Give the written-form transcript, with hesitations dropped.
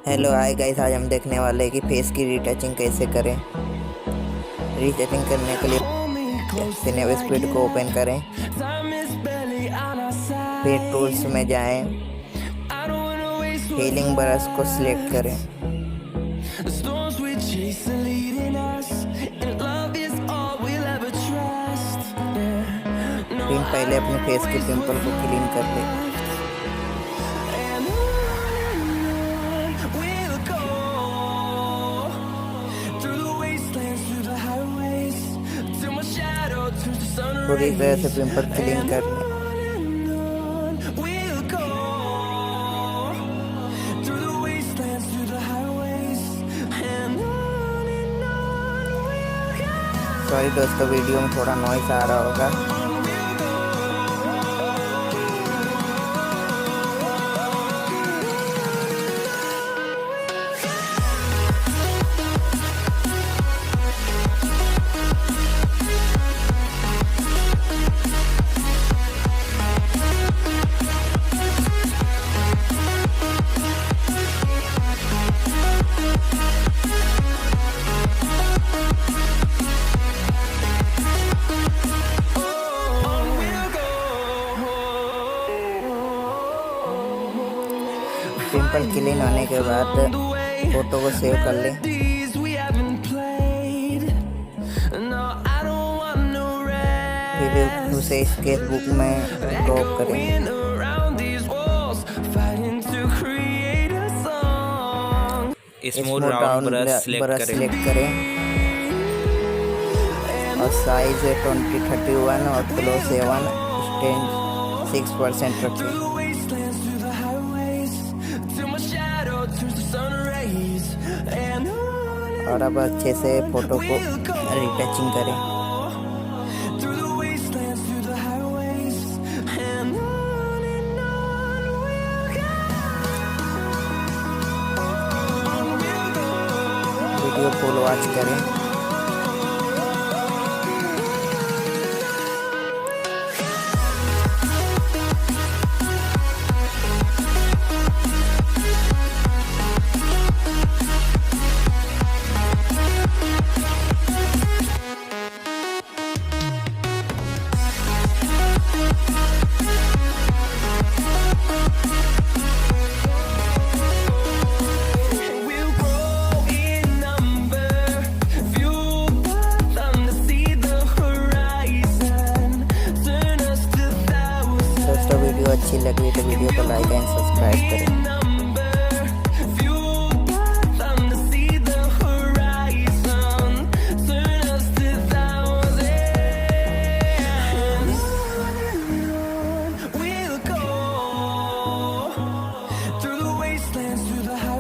Hello hi guys, आज हम देखने वाले हैं कि फेस की रीटचिंग कैसे करें। रीटचिंग करने के लिए सिनेमा स्पीड को ओपन करें, फिर टूल्स में जाएं, हीलिंग ब्रश को सिलेक्ट करें। फिर पहले अपने फेस के पिंपल को क्लीन कर लें। पूरी तरह से पिंपल क्लीन कर लें। सॉरी दोस्तों, वीडियो में थोड़ा नॉइस आ रहा होगा। पिंपल क्लीन होने के बाद फोटो को सेव कर लें। फिर उसे स्केचबुक में ड्रॉप करें। स्मूथ राउंड ब्रश सिलेक्ट करें और साइज 2031 और क्लोज 7 स्टैंड 6% रखें। और अब अच्छे से फोटो को रिटचिंग करें। वीडियो फुल वॉच करें। वीडियो अच्छी लगी तो वीडियो को लाइक एंड सब्सक्राइब करें। Through the wastelands, through the highways.